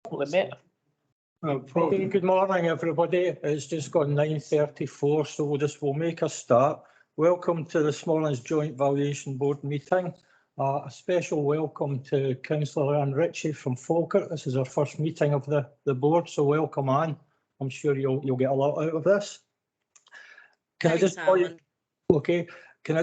Good morning, everybody. It's just gone 9:34, so we'll make a start. Welcome to this morning's joint valuation board meeting. A special welcome to Councillor Ritchie from Falkirk. This is our first meeting of the board, so welcome, Anne. I'm sure you'll get a lot out of this. Can I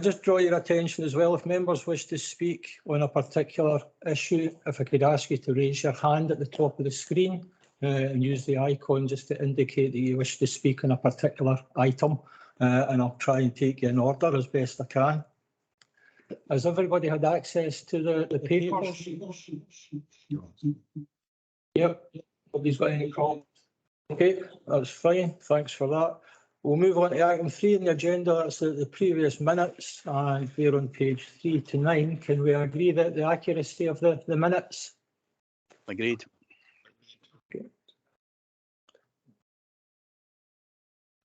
just draw your attention as well, if members wish to speak on a particular issue, if I could ask you to raise your hand at the top of the screen and use the icon just to indicate that you wish to speak on a particular item, and I'll try and take you in order as best I can. Has everybody had access to the papers? Yep, nobody's got any problems. Okay, that's fine, thanks for that. We'll move on to item 3 on the agenda. That's the previous minutes, and we're on page 3 to 9. Can we agree that the accuracy of the minutes? Agreed. Okay.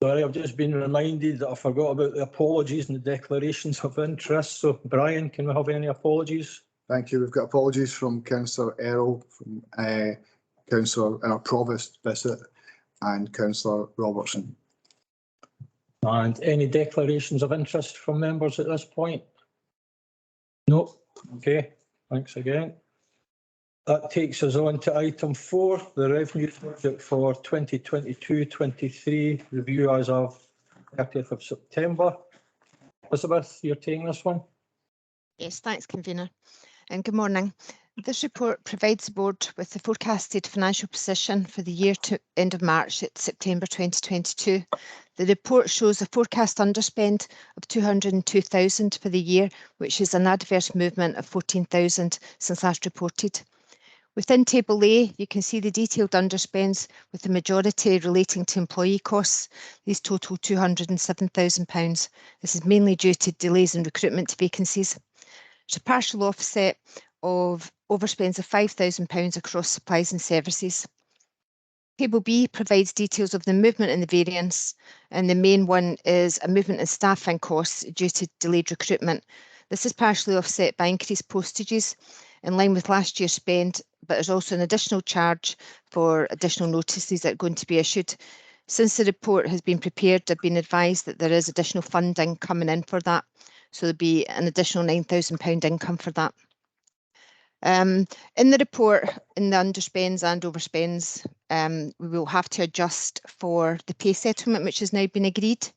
Sorry, I've just been reminded that I forgot about the apologies and the declarations of interest. So, Bryan, can we have any apologies? Thank you. We've got apologies from Councillor Errol, from Councillor Provost Bissett, and Councillor Robertson. And any declarations of interest from members at this point? No. Okay, thanks again. That takes us on to item 4, the revenue budget for 2022-23, review as of 30th of September. Elizabeth, you're taking this one? Yes, thanks, Convener, and good morning. This report provides the board with the forecasted financial position for the year to end of March at September 2022. The report shows a forecast underspend of 202,000 for the year, which is an adverse movement of 14,000 since last reported. Within Table A, you can see the detailed underspends, with the majority relating to employee costs. These total £207,000. This is mainly due to delays in recruitment to vacancies. There's a partial offset of overspends of £5,000 across supplies and services. Table B provides details of the movement in the variance, and the main one is a movement in staffing costs due to delayed recruitment. This is partially offset by increased postages in line with last year's spend, but there's also an additional charge for additional notices that are going to be issued. Since the report has been prepared, I've been advised that there is additional funding coming in for that, so there'll be an additional £9,000 income for that. In the report, in the underspends and overspends, we will have to adjust for the pay settlement, which has now been agreed.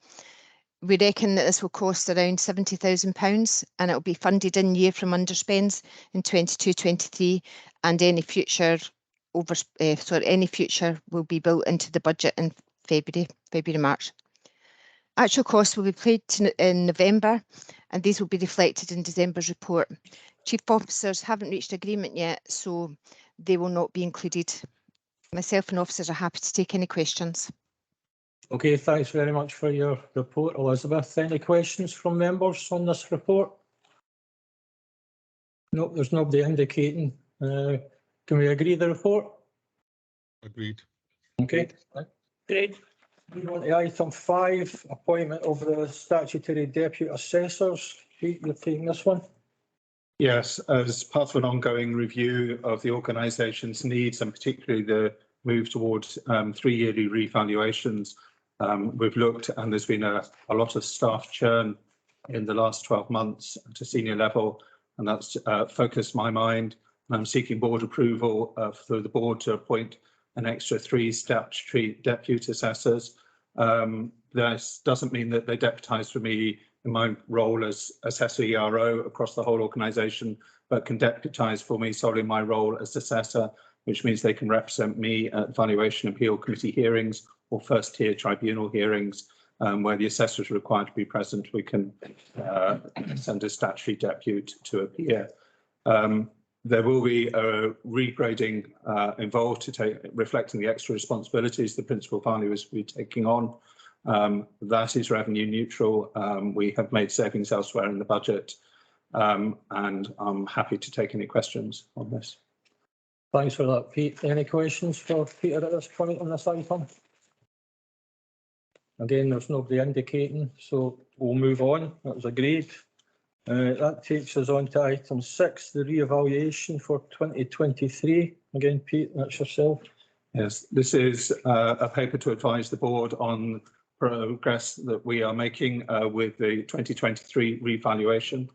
We reckon that this will cost around £70,000, and it will be funded in year from underspends in 22-23, and any future will be built into the budget in February-March. Actual costs will be paid in November, and these will be reflected in December's report. Chief officers haven't reached agreement yet, so they will not be included. Myself and officers are happy to take any questions. Okay, thanks very much for your report, Elizabeth. Any questions from members on this report? No, there's nobody indicating. Can we agree the report? Agreed. Okay, great. Move on to item 5, appointment of the statutory deputy assessors. Pete, you're taking this one? Yes, as part of an ongoing review of the organisation's needs, and particularly the move towards 3-yearly revaluations, we've looked, and there's been a lot of staff churn in the last 12 months to senior level, and that's focused my mind. I'm seeking board approval for the board to appoint an extra 3 statutory deputy assessors. This doesn't mean that they deputise for me in my role as Assessor ERO across the whole organisation, but can deputise for me solely in my role as Assessor, which means they can represent me at Valuation Appeal Committee hearings or first tier tribunal hearings, where the Assessor is required to be present. We can send a statutory deputy to appear. There will be a regrading involved reflecting the extra responsibilities the principal valuers will be taking on. That is revenue neutral. We have made savings elsewhere in the budget, and I'm happy to take any questions on this. Thanks for that, Pete. Any questions for Peter at this point on this item? Again, there's nobody indicating, so we'll move on. That was agreed. That takes us on to item 6, the re-evaluation for 2023. Again, Pete, that's yourself. Yes, this is a paper to advise the board on progress that we are making with the 2023 revaluation.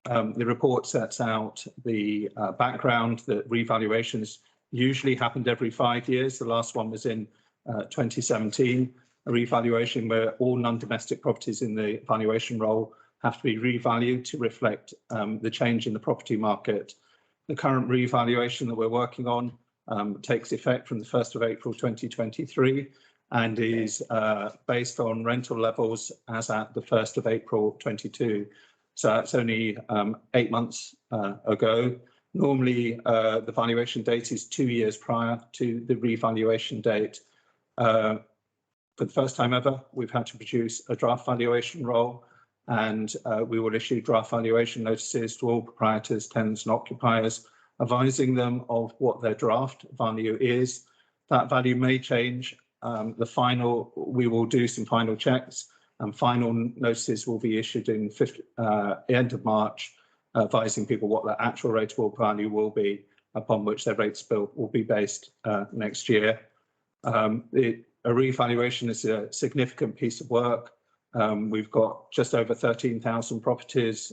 The report sets out the background that revaluations usually happened every 5 years. The last one was in 2017, a revaluation where all non-domestic properties in the valuation roll have to be revalued to reflect the change in the property market. The current revaluation that we're working on takes effect from the 1st of April 2023 and is based on rental levels as at the 1st of April 22. So that's only 8 months ago. Normally, the valuation date is 2 years prior to the revaluation date. For the first time ever, we've had to produce a draft valuation roll, and we will issue draft valuation notices to all proprietors, tenants and occupiers, advising them of what their draft value is. That value may change. We will do some final checks, and final notices will be issued in end of March, advising people what their actual rateable value will be, upon which their rates bill will be based next year. A revaluation is a significant piece of work. We've got just over 13,000 properties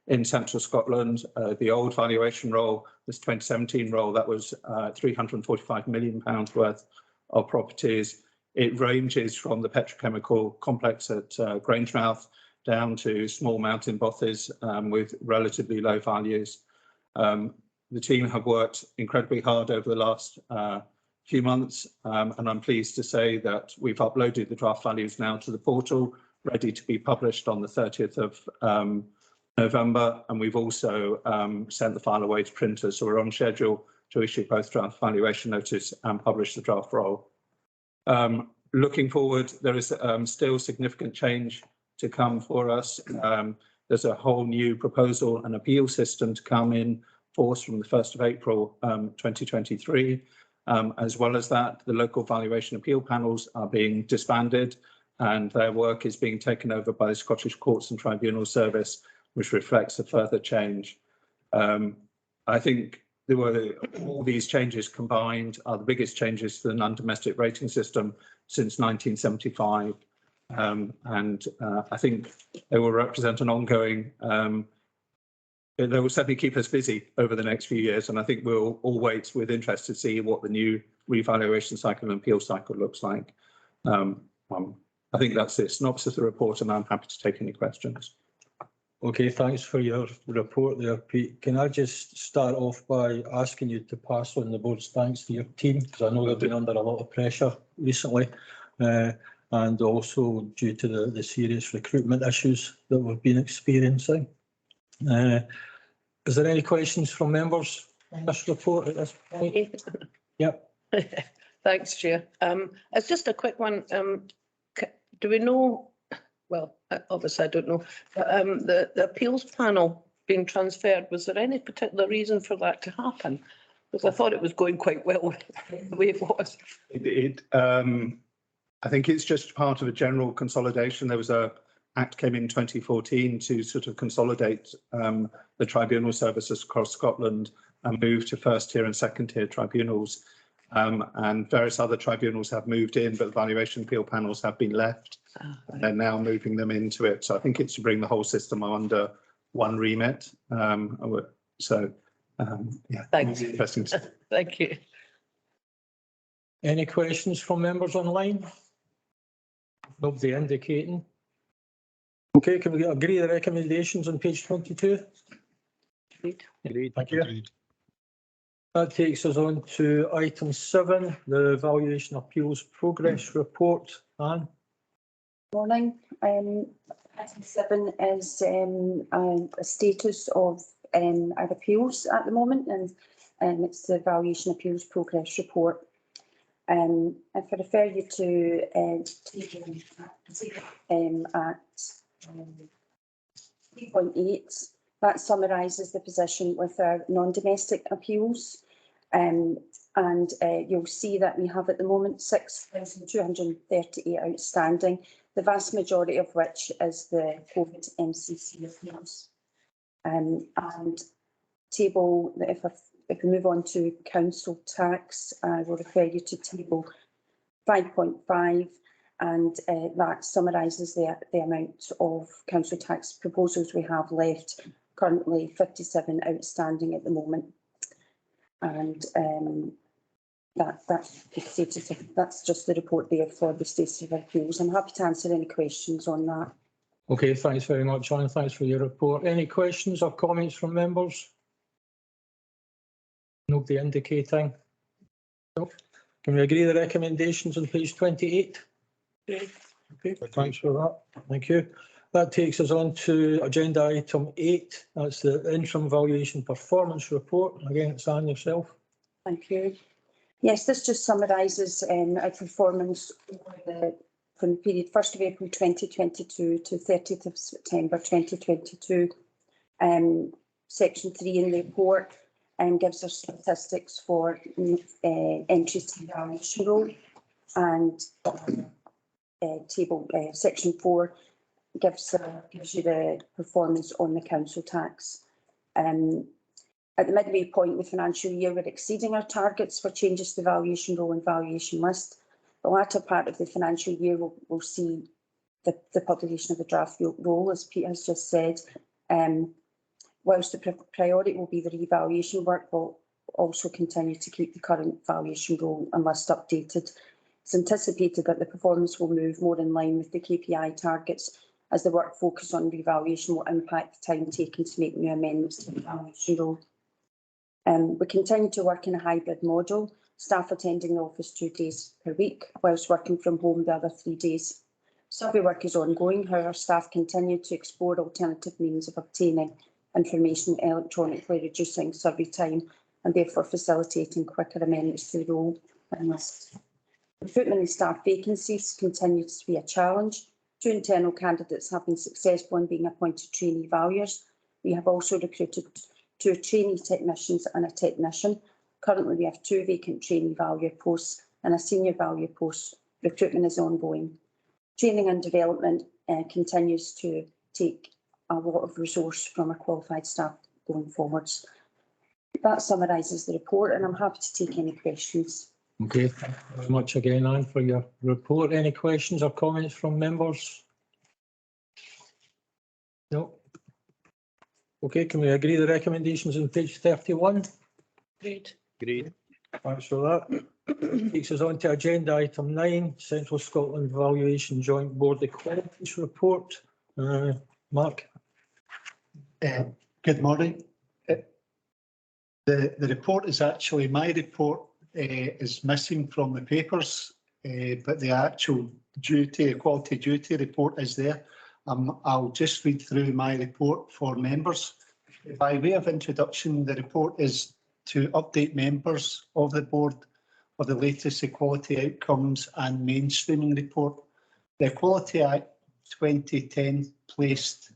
in central Scotland. The old valuation roll, this 2017 roll, that was £345 million worth of properties. It ranges from the petrochemical complex at Grangemouth down to small mountain bothes with relatively low values. The team have worked incredibly hard over the last few months, and I'm pleased to say that we've uploaded the draft values now to the portal, ready to be published on the 30th of November, and we've also sent the file away to printers, so we're on schedule to issue both draft valuation notice and publish the draft roll. Looking forward, there is still significant change to come for us. There's a whole new proposal and appeal system to come in force from the 1st of April 2023. As well as that, the local valuation appeal panels are being disbanded and their work is being taken over by the Scottish Courts and Tribunal Service, which reflects a further change. I think all these changes combined are the biggest changes to the non-domestic rating system since 1975. I think they will represent an ongoing, they will certainly keep us busy over the next few years. And I think we'll all wait with interest to see what the new revaluation cycle and appeal cycle looks like. I think that's the synopsis of the report, and I'm happy to take any questions. Okay, thanks for your report there, Pete. Can I just start off by asking you to pass on the board's thanks to your team, because I know they've been under a lot of pressure recently, and also due to the serious recruitment issues that we've been experiencing. Is there any questions from members on this report at this point? Yep. Thanks, Chair. It's just a quick one. Do we know? Well, obviously I don't know. But, the appeals panel being transferred, was there any particular reason for that to happen? Because I thought it was going quite well the way it was. I think it's just part of a general consolidation. There was a act came in 2014 to sort of consolidate the tribunal services across Scotland and move to first tier and second tier tribunals. And various other tribunals have moved in, but the valuation appeal panels have been left. And they're now moving them into it. So I think it's to bring the whole system under one remit. Yeah. Thanks. Interesting. Thank you. Any questions from members online? Nobody indicating. Okay, can we agree the recommendations on page 22? Agreed. Thank you. That takes us on to item 7, the valuation appeals progress report. Anne? Morning. Item 7 is a status of our appeals at the moment, and it's the valuation appeals progress report. If I refer you to at 3.8, that summarises the position with our non-domestic appeals. And you'll see that we have at the moment 6,238 outstanding, the vast majority of which is the COVID MCC appeals. And table, if I if we move on to council tax, I will refer you to table 5.5, and that summarises the amount of council tax proposals we have left. Currently 57 outstanding at the moment, and that's just the report there for the status of appeals. I'm happy to answer any questions on that. Okay, thanks very much, Anne. Thanks for your report. Any questions or comments from members? Nobody indicating. No. Can we agree the recommendations on page 28? Okay, thanks for that. Thank you. That takes us on to agenda item 8. That's the interim valuation performance report. Again, it's Anne yourself. Thank you. Yes, this just summarises our performance from the period 1st of April 2022 to 30th of September 2022. Section 3 in the report gives us statistics for entries to the valuation roll, and section 4 gives you the performance on the council tax. At the midway point in the financial year, we're exceeding our targets for changes to the valuation roll and valuation list. The latter part of the financial year will see the publication of the draft roll, as Pete has just said. Whilst the priority will be the revaluation work, we'll also continue to keep the current valuation roll and list updated. It's anticipated that the performance will move more in line with the KPI targets, as the work focused on revaluation will impact the time taken to make new amendments to the valuation roll. We continue to work in a hybrid model, staff attending the office 2 days per week, whilst working from home the other 3 days. Survey work is ongoing, however, staff continue to explore alternative means of obtaining information electronically, reducing survey time and therefore facilitating quicker amendments to the roll and list. Recruitment and staff vacancies continues to be a challenge. 2 internal candidates have been successful in being appointed trainee valuers. We have also recruited 2 trainee technicians and a technician. Currently, we have 2 vacant trainee valuer posts and a senior valuer post. Recruitment is ongoing. Training and development continues to take a lot of resource from our qualified staff going forwards. That summarises the report, and I'm happy to take any questions. Okay, thank you very much again, Anne, for your report. Any questions or comments from members? No. Okay, can we agree the recommendations on page 31? Great. Agreed. Thanks for that. Takes us on to agenda item 9, Central Scotland Valuation Joint Board Equalities Report. Mark. Good morning. The report is actually, my report is missing from the papers, but the actual equality duty report is there. I'll just read through my report for members. By way of introduction, the report is to update members of the board for the latest equality outcomes and mainstreaming report. The Equality Act 2010 placed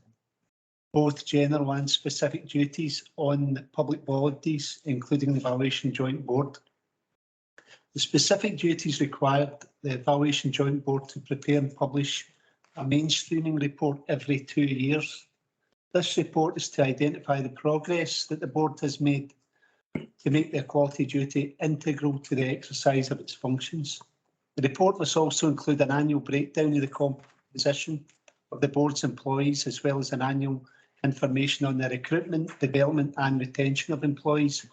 both general and specific duties on public bodies, including the Valuation Joint Board. The specific duties required the Valuation Joint Board to prepare and publish a mainstreaming report every 2 years. This report is to identify the progress that the board has made to make the equality duty integral to the exercise of its functions. The report must also include an annual breakdown of the composition of the board's employees, as well as an annual information on the recruitment, development and retention of employees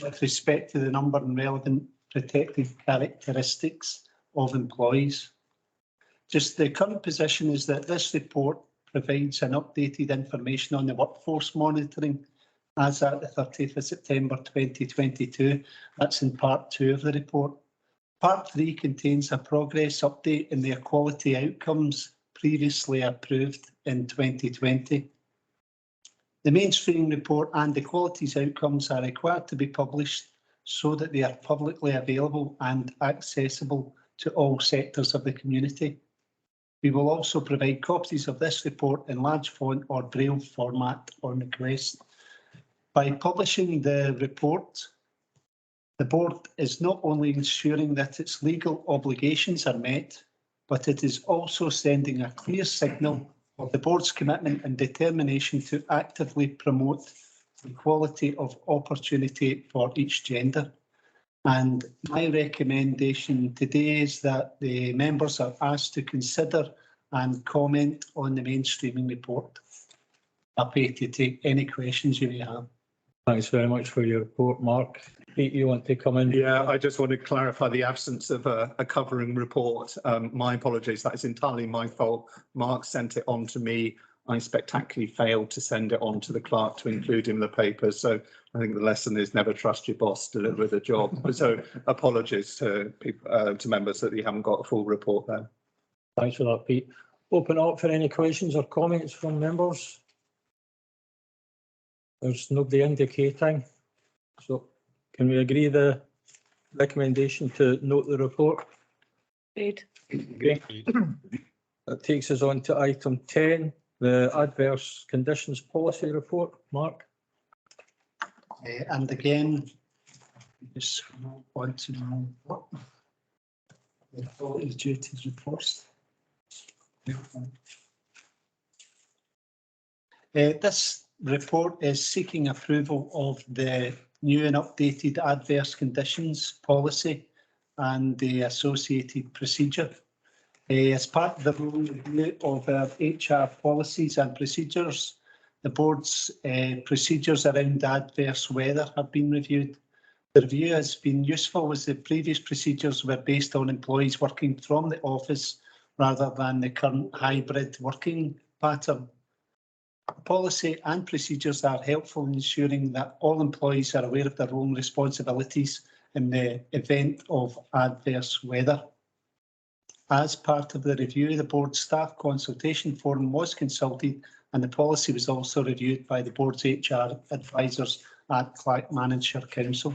with respect to the number and relevant protected characteristics of employees. Just the current position is that this report provides an updated information on the workforce monitoring as at the 30th of September 2022. That's in part 2 of the report. Part 3 contains a progress update in the equality outcomes previously approved in 2020. The mainstreaming report and equalities outcomes are required to be published so that they are publicly available and accessible to all sectors of the community. We will also provide copies of this report in large font or braille format on request. By publishing the report, the board is not only ensuring that its legal obligations are met, but it is also sending a clear signal of the board's commitment and determination to actively promote equality of opportunity for each gender. And my recommendation today is that the members are asked to consider and comment on the mainstreaming report. Happy to take any questions you may have. Thanks very much for your report, Mark. Pete, you want to come in? Yeah, I just want to clarify the absence of a covering report. My apologies, that is entirely my fault. Mark sent it on to me. I spectacularly failed to send it on to the clerk to include in the papers. So I think the lesson is never trust your boss, deliver the job. So apologies to people, to members that you haven't got a full report there. Thanks for that, Pete. Open up for any questions or comments from members. There's nobody indicating. So can we agree the recommendation to note the report? Agreed. Okay. That takes us on to item 10, the adverse conditions policy report. Mark? And again, just want to know what the quality duties reports. This report is seeking approval of the new and updated adverse conditions policy and the associated procedure. As part of the review of our HR policies and procedures, the board's procedures around adverse weather have been reviewed. The review has been useful as the previous procedures were based on employees working from the office rather than the current hybrid working pattern. Policy and procedures are helpful in ensuring that all employees are aware of their own responsibilities in the event of adverse weather. As part of the review, the board staff consultation forum was consulted and the policy was also reviewed by the board's HR advisors at Clerk Manager Council.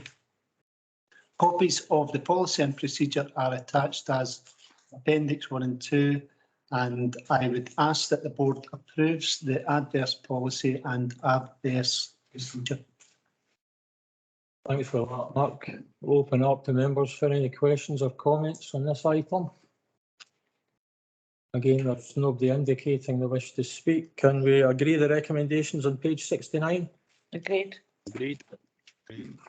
Copies of the policy and procedure are attached as Appendix 1 and 2, and I would ask that the board approves the adverse policy and adverse procedure. Thanks for that, Mark. We'll open up to members for any questions or comments on this item. Again, there's nobody indicating they wish to speak. Can we agree the recommendations on page 69? Agreed. Agreed.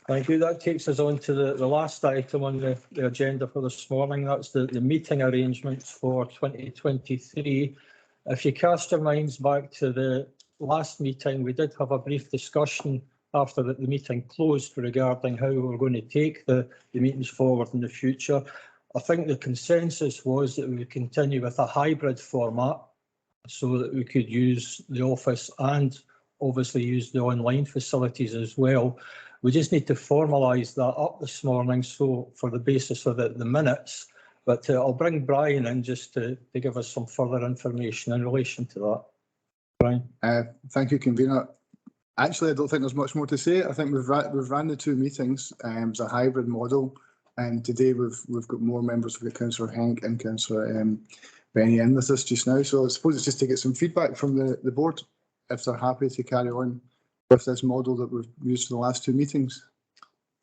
Thank you. That takes us on to the last item on the agenda for this morning. That's the meeting arrangements for 2023. If you cast your minds back to the last meeting, we did have a brief discussion after the meeting closed regarding how we were going to take the meetings forward in the future. I think the consensus was that we would continue with a hybrid format so that we could use the office and obviously use the online facilities as well. We just need to formalise that up this morning, so for the basis of the minutes. But I'll bring Bryan in just to give us some further information in relation to that. Bryan. Thank you, Convener. Actually, I don't think there's much more to say. I think we've ran the two meetings as a hybrid model, and today we've got more members. We've got Councillor Henke and Councillor Benny in with us just now. So I suppose it's just to get some feedback from the board if they're happy to carry on with this model that we've used for the last two meetings.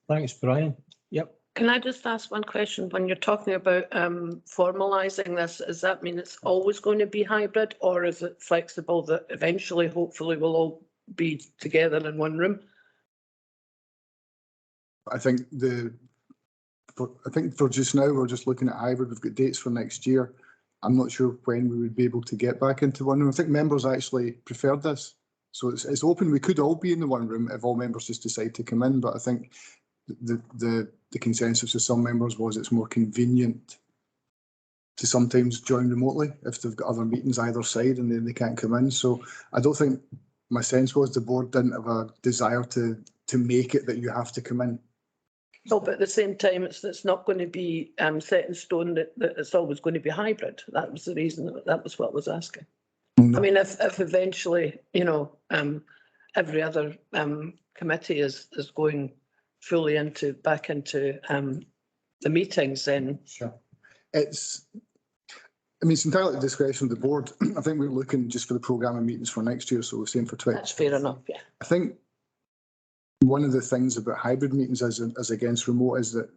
Thanks, Bryan. Yep. Can I just ask one question? When you're talking about formalising this, does that mean it's always going to be hybrid, or is it flexible that eventually, hopefully, we'll all be together in one room? I think for just now, we're just looking at hybrid. We've got dates for next year. I'm not sure when we would be able to get back into one room. I think members actually preferred this. So it's open. We could all be in the one room if all members just decide to come in. But I think the consensus of some members was it's more convenient to sometimes join remotely if they've got other meetings either side and then they can't come in. So I don't think, my sense was the board didn't have a desire to make it that you have to come in. No, but at the same time, it's not going to be set in stone that it's always going to be hybrid. That was the reason. That was what I was asking. No. I mean, if eventually, you know, every other committee is going fully back into the meetings, then sure. It's entirely at the discretion of the board. I think we're looking just for the programme of meetings for next year, so we're saying for 20. That's fair enough, yeah. I think one of the things about hybrid meetings as against remote is that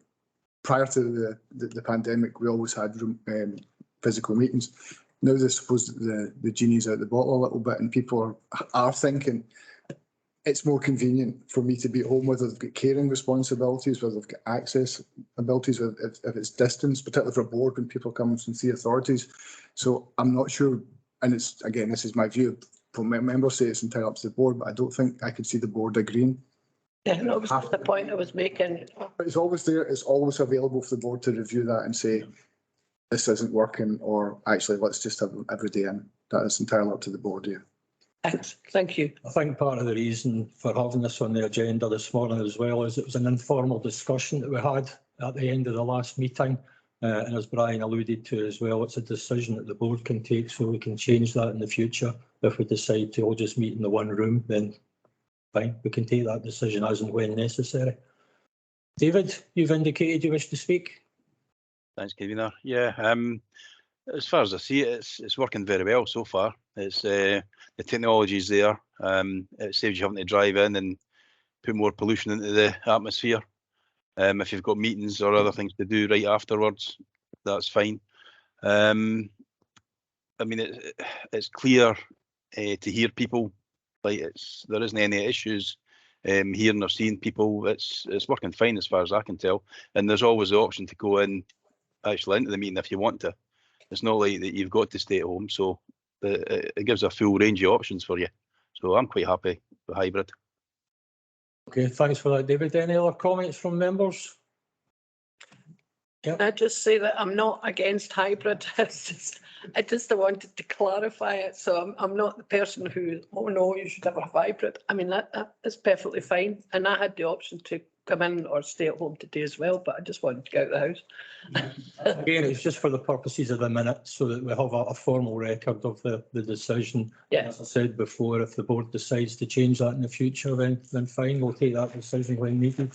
prior to the pandemic, we always had physical meetings. Now I suppose the genie's out the bottle a little bit, and people are thinking it's more convenient for me to be at home, whether they've got caring responsibilities, whether they've got access abilities, if it's distance, particularly for a board when people come from the authorities. So I'm not sure, and it's, again, this is my view, from members say it's entirely up to the board, but I don't think I could see the board agreeing. Yeah, that was the point I was making. But it's always there, it's always available for the board to review that and say, this isn't working, or actually, let's just have every day in. That is entirely up to the board, yeah. Thanks, thank you. I think part of the reason for having this on the agenda this morning as well is it was an informal discussion that we had at the end of the last meeting. And as Bryan alluded to as well, it's a decision that the board can take, so we can change that in the future. If we decide to all just meet in the one room, then fine, we can take that decision as and when necessary. David, you've indicated you wish to speak. Thanks, Convener. Yeah, as far as I see it, it's working very well so far. It's the technology is there. It saves you having to drive in and put more pollution into the atmosphere. If you've got meetings or other things to do right afterwards, that's fine. I mean, it's clear to hear people. Like there isn't any issues hearing or seeing people. It's working fine as far as I can tell. And there's always the option to go in actually into the meeting if you want to. It's not like that you've got to stay at home, so it gives a full range of options for you. So I'm quite happy with hybrid. Okay, thanks for that, David. Any other comments from members? Can I just say that I'm not against hybrid. I just wanted to clarify it. So I'm not the person who, oh no, you should have a hybrid. I mean, that is perfectly fine. And I had the option to come in or stay at home today as well, but I just wanted to get out of the house. Again, it's just for the purposes of the minute, so that we have a formal record of the decision. Yeah. As I said before, if the board decides to change that in the future, then fine, we'll take that decision when needed.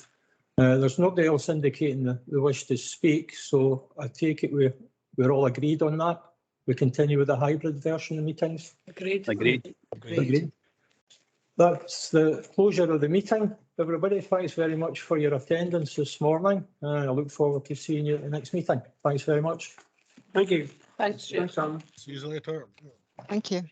There's nobody else indicating the wish to speak, so I take it we're all agreed on that. We continue with the hybrid version of meetings. Agreed. Agreed. Agreed. That's the closure of the meeting. Everybody, thanks very much for your attendance this morning. I look forward to seeing you at the next meeting. Thanks very much. Thank you. Thanks. See you later. Thank you.